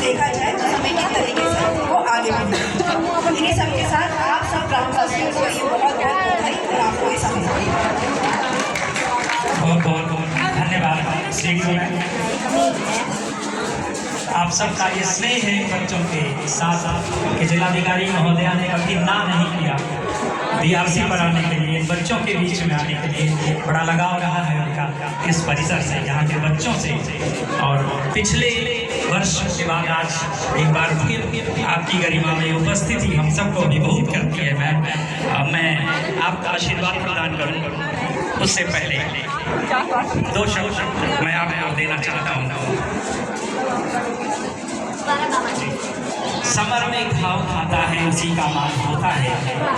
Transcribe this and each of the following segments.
देखा जाए तो हमें किस तरीके से वो आगे बढ़ना। इन्हीं सबके साथ आप सब ग्रामवासियों को ये बहुत बहुत बधाई और आपको ये समझाइए। बहुत बहुत धन्यवाद श्री गुरु मैम। आप सबका ये स्नेह है बच्चों के साथ कि जिलाधिकारी महोदया ने कभी ना नहीं किया DRC पढ़ाने के लिए, बच्चों के बीच में आने के लिए बड़ा लगाव रहा है उनका इस परिसर से, यहाँ के बच्चों से। और पिछले वर्ष के बाद आज एक बार फिर आपकी गरिमा में उपस्थिति हम सबको विभूत करती है। मैं आपका आशीर्वाद प्रदान करूँ उससे पहले 2 शब्द मैं आपको देना चाहता हूँ। समर में घाव खाता है उसी का मान होता है,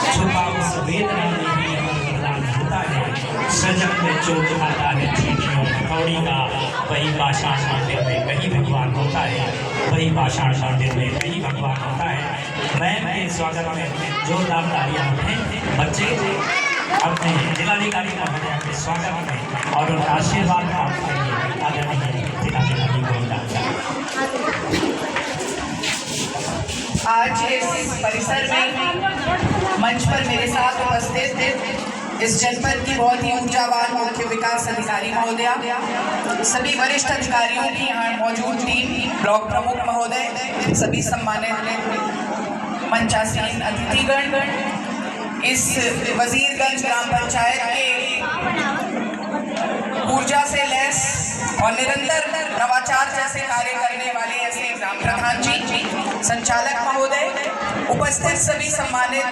छुपा उस वेदना में भी अमर वरदान होता है। सजग में चोट खाता है चींटियों हथौड़ी का, वही पाषाण मंदिर में कहीं भगवान होता है, वही पाषाण मंदिर में कहीं भगवान होता है। मैम के स्वागत में जोरदार तालियां उठें बच्चे अपने जिलाधिकारी महोदया के स्वागत में और उनका आशीर्वाद प्राप्त करिए। आदरणीय जिलाधिकारी महोदया, आज इस परिसर में मंच पर मेरे साथ उपस्थित इस जनपद की बहुत ही ऊर्जावान मुख्य विकास अधिकारी महोदया, सभी वरिष्ठ अधिकारियों की यहाँ मौजूद टीम, ब्लॉक प्रमुख महोदय, सभी सम्मानित मंचासीन अतिथिगण, इस वजीरगंज ग्राम पंचायत के ऊर्जा से लैस और निरंतर नवाचार जैसे कार्य करने वाले ऐसे ग्राम प्रधान जी, संचालक महोदय, उपस्थित सभी सम्मानित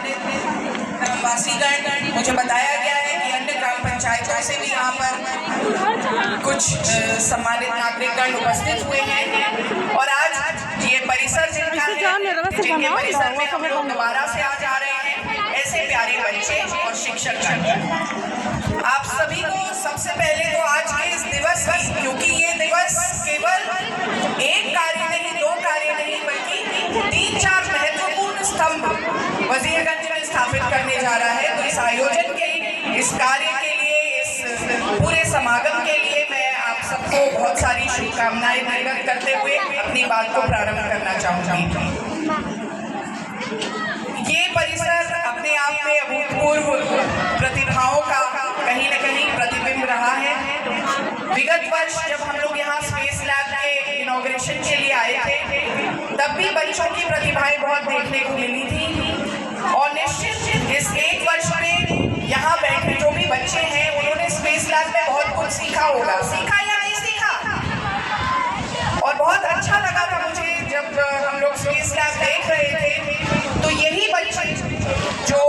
ग्रामवासीगण। मुझे बताया गया है कि अन्य ग्राम पंचायतों से भी यहाँ पर कुछ सम्मानित नागरिकगण उपस्थित हुए हैं और आज ये परिसर जिनका है, जिनके परिसर में हम लोग दोबारा से आ जा रहे हैं, ऐसे प्यारे बच्चे और शिक्षक। आप सभी को सबसे पहले तो आज के इस दिवस की, क्योंकि ये दिवस केवल एक कार्य नहीं, 2 कार्य नहीं, बल्कि 3-4 महत्वपूर्ण स्तंभ वजीरगंज में स्थापित करने जा रहा है। तो इस आयोजन के लिए, इस कार्य के लिए, इस पूरे समागम के लिए मैं आप सबको बहुत सारी शुभकामनाएं निर्गत करते हुए अपनी बात को प्रारंभ करना चाहूँगी। ये परिसर अपने आप में अभूतपूर्व प्रतिभाओं का कहीं न कहीं प्रतिबिंब रहा है। विगत वर्ष जब हम लोग यहाँ स्पेस लैब के इनॉग्रेशन के लिए आए थे, तब भी बच्चों की प्रतिभाएं बहुत देखने को मिली थी और निश्चित इस 1 वर्ष में यहाँ बैठे जो भी बच्चे हैं, उन्होंने स्पेस लैब में बहुत कुछ सीखा होगा। सीखा या नहीं सीखा? और बहुत अच्छा लगा था मुझे जब हम लोग स्पेस लैब देख रहे थे, तो यही बच्चे जो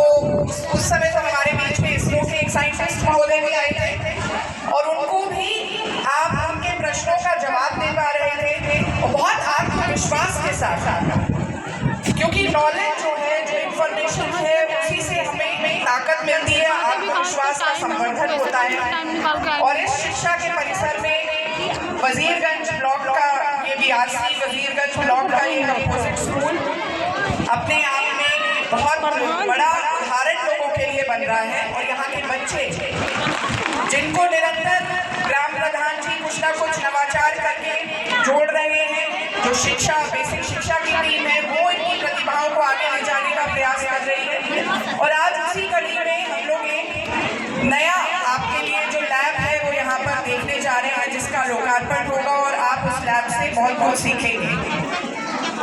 उस समय तो हमारे बीच में इसरो के एक साइंटिस्ट महोदय भी आए थे और उनको भी आप उनके प्रश्नों का जवाब दे पा रहे थे और बहुत आत्मविश्वास के साथ, क्योंकि नॉलेज जो है, जो इंफॉर्मेशन है, उसी से हमें ताकत मिलती है, आत्मविश्वास का संवर्धन होता है। और इस शिक्षा के परिसर में वजीरगंज ब्लॉक का ये DRC वजीरगंज ब्लॉक का ये अपोजिट स्कूल अपने आप में बहुत बड़ा उदाहरण लोगों के लिए बन रहा है। और यहाँ के बच्चे जिनको निरंतर ग्राम प्रधान जी कुछ ना कुछ नवाचार करके जोड़ रहे हैं, जो शिक्षा, बेसिक शिक्षा की टीम है, वो इनकी प्रतिभाओं को आगे ले जाने का प्रयास कर रही है। और आज इसी कड़ी में हम लोग एक नया आपके लिए जो लैब है वो यहाँ पर देखने जा रहे हैं, जिसका लोकार्पण होगा और आप उस लैब से बहुत कुछ सीखेंगे।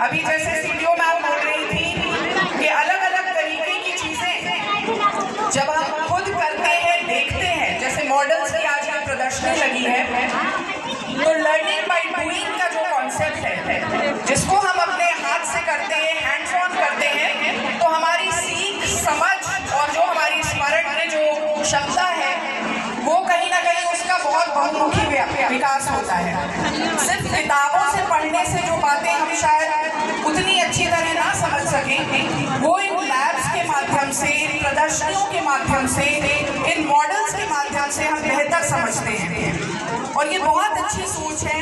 अभी जैसे सीडीओ मैम बोल रही थी कि अलग अलग तरीके की चीजें जब हम खुद करते हैं, देखते हैं, जैसे मॉडल्स की आज यहाँ प्रदर्शनी लगी है, तो लर्निंग बाय डूइंग का जो कॉन्सेप्ट है, जिसको हम अपने हाथ से करते हैं, हैंड्स ऑन करते हैं, तो हमारी सीख, समझ और जो हमारी स्मरण में जो क्षमता है, वो कहीं ना कहीं उसका बहुत बहुमुखी विकास होता है। सिर्फ किताबों से पढ़ने से जो बातें हम शायद उतनी अच्छी तरह ना समझ सकें, वो इन लैब्स के माध्यम से, इन प्रदर्शनियों के माध्यम से, इन मॉडल्स के माध्यम से हम बेहतर समझते हैं। और ये बहुत अच्छी सोच है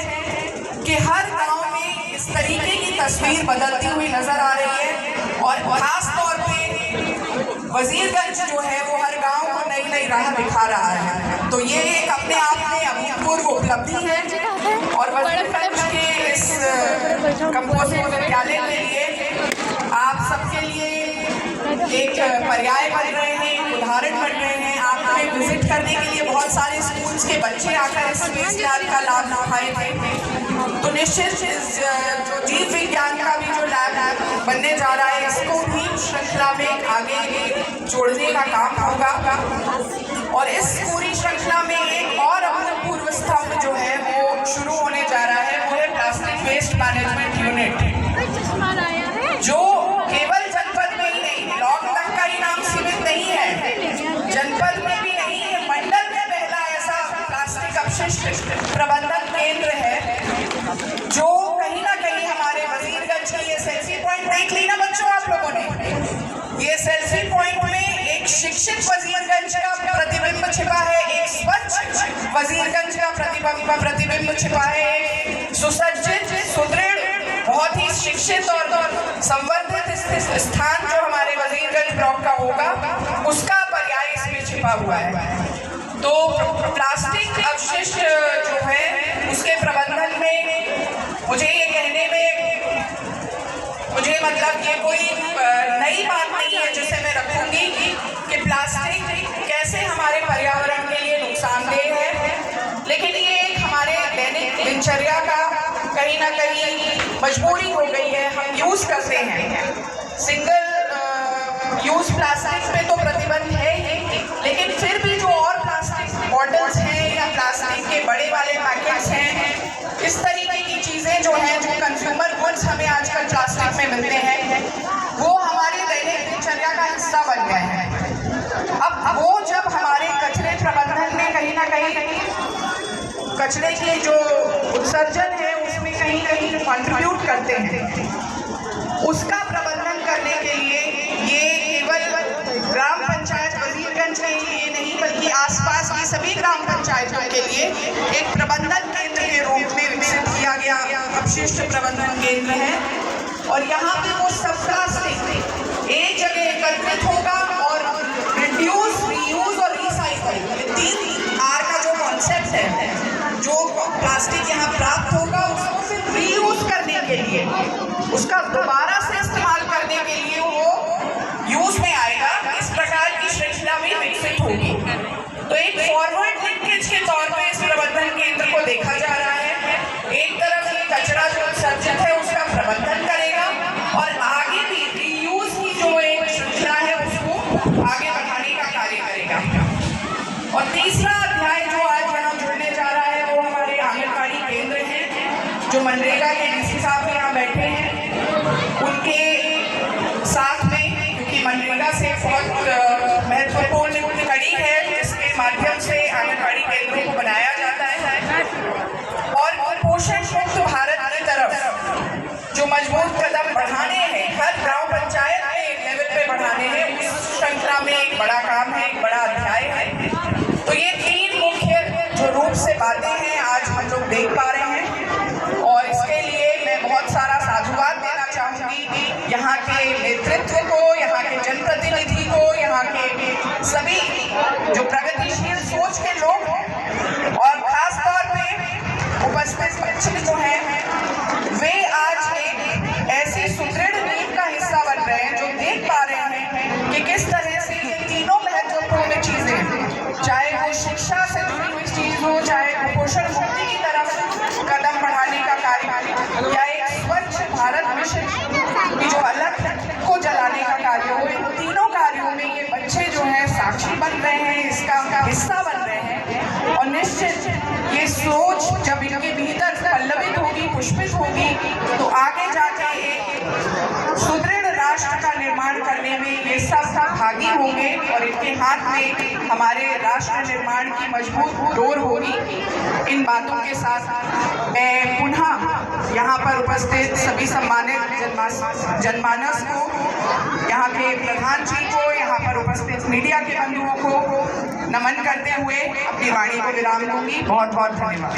कि हर गांव में इस तरीके की तस्वीर बदलती हुई नजर आ रही है और खास तौर पे वजीरगंज जो है वो हर गांव को नई नई राह दिखा रहा है। तो ये एक अपने आप में अभूतपूर्व उपलब्धि है और वजीरगंज के इस कंपोजिट विद्यालय के लिए आप सबके लिए एक पर्याय बन रहे हैं, उदाहरण बन रहे हैं। आपने विजिट करने के लिए बहुत सारे स्कूल्स के बच्चे आकर इस स्पेस लैब का लाभ उठाए थे। तो निश्चित जो जीव विज्ञान का भी जो लैब बनने जा रहा है, इसको भी श्रृंखला में आगे जोड़ने का काम होगा। और इस पूरी श्रृंखला में एक और अभूतपूर्व स्तंभ जो है वो शुरू होने जा रहा है, वो है प्लास्टिक वेस्ट मैनेजमेंट यूनिट, जो केवल जनपद में ही नहीं, ब्लॉक तक का ही नाम सीमित नहीं है, जनपद में भी नहीं है, मंडल में पहला ऐसा प्लास्टिक अपशिष्ट प्रबंधन केंद्र है, जो कहीं ना कहीं हमारे वजीरगंज की ये सेल्फी पॉइंट देख ली ना बच्चों आप लोगों ने, ये सेल्फी पॉइंट में एक शिक्षित वजीरगंज का प्रतिबिंब छिपा है, एक स्वच्छ वजीरगंज का प्रतिबिंब छिपा है, एक सुसज्जित सुदृढ़ बहुत ही शिक्षित और संवर्धित स्थान जो हमारे वजीरगंज ब्लॉक का होगा, उसका पर्याय इसमें छिपा हुआ है। तो प्लास्टिक अपशिष्ट जो है उसके प्रबंधन में मुझे ये कहने में मतलब ये कोई नई बात नहीं है जिसे मैं रखूंगी कि प्लास्टिक कैसे हमारे पर्यावरण के लिए नुकसानदेह है, लेकिन ये एक हमारे दैनिक दिनचर्या का कहीं ना कहीं मजबूरी हो गई है। हम यूज करते हैं, सिंगल यूज प्लास्टिक पे तो प्रतिबंध है ही, लेकिन फिर भी जो और प्लास्टिक बॉटल्स हैं या प्लास्टिक के बड़े वाले पैकेट्स हैं, इस तरीके की चीज़ें जो हैं, जो कंज्यूमर गुड्स हमें आजकल प्लास्टिक में मिलते हैं, वो हमारी दैनिक दिनचर्या का हिस्सा बन गए हैं। अब वो जब हमारे कचरे प्रबंधन में कहीं ना कहीं कचरे के जो उत्सर्जन है उसमें कहीं ना कहीं कंट्रीब्यूट करते हैं, उसका प्रबंधन करने के लिए ये केवल ग्राम पंचायत वजीरगंज के लिए नहीं बल्कि आसपास की सभी ग्राम पंचायतों के लिए एक प्रबंधन केंद्र के रूप में विकसित किया गया अपशिष्ट प्रबंधन केंद्र है। और यहाँ पे वो सब प्लास्टिक एक जगह एकत्रित होगा और रिड्यूस, रीयूज और रिसाइकल, ये 3 R का जो कॉन्सेप्ट है, जो प्लास्टिक यहाँ प्राप्त होगा उसको फिर रीयूज करने के लिए, उसका दोबारा से इस्तेमाल करने के लिए वो यूज में आएगा, इस प्रकार की श्रृंखला भी विकसित होगी। तो एक फॉरवर्ड लिंकेज के तौर पे इस प्रबंधन केंद्र को देखा जा रहा है। एक तरफ ये कचरा जो उत्सर्जित है उसका प्रबंधन करेगा और आगे भी रीयूज की जो एक श्रृंखला है उसको आगे बढ़ाने का कार्य करेगा। और तीसरा अध्याय जो आज यहाँ जुड़ने जा रहा है वो हमारे आंगनबाड़ी केंद्र हैं, जो मनरेगा के डीसी साहब यहाँ बैठे हैं, उनके साथ में, क्योंकि मनरेगा से बहुत महत्वपूर्ण कड़ी है जिसके माध्यम से आंगनबाड़ी केंद्रों को बनाया जाता है और कुपोषण मुक्त भारत की तरफ जो मजबूत कदम बढ़ाने हैं, हर गांव पंचायत के लेवल पे बढ़ाने हैं, उस श्रृंखला में एक बड़ा काम है, एक बड़ा अध्याय है। तो ये 3 मुख्य जो रूप से बातें हैं आज हम लोग देख पा रहे हैं और इसके लिए मैं बहुत सारा साधुवाद देना चाहूँगी यहाँ के नेतृत्व को, यहाँ के जनप्रतिनिधि को, यहाँ के सभी जो प्रगतिशील सोच के लोग हैं और खास तौर पे उपस्थित बच्चे जो हैं वे आज एक ऐसी सुदृढ़ नींव का हिस्सा बन रहे हैं, जो देख पा रहे हैं कि किस तरह से ये तीनों महत्वपूर्ण चीज़ें, चाहे वो शिक्षा से जुड़ी हुई चीज़ हो, चाहे कुपोषण मुक्ति की तरफ कदम बढ़ाने का कार्य या एक स्वच्छ भारत मिशन की जो अलग को जलाने का कार्य हो, इन तीनों कार्यों में ये बच्चे जो हैं साक्षी बन रहे हैं, इसका हिस्सा बन रहे हैं। और निश्चित ये सोच जब इनके भीतर पल्लवित होगी, पुष्पित होगी, तो आगे जाके एक सुदृढ़ राष्ट्र का निर्माण करने में ये सब भागी होंगे और इनके हाथ में हमारे राष्ट्र निर्माण की मजबूत डोर होगी। इन बातों के साथ मैं पुनः यहाँ पर उपस्थित सभी सम्मानित जनमानस को, यहाँ के प्रधान जी को, यहाँ पर उपस्थित मीडिया के बंधुओं को नमन करते हुए अपनी वाणी को विराम दूंगी। बहुत बहुत धन्यवाद।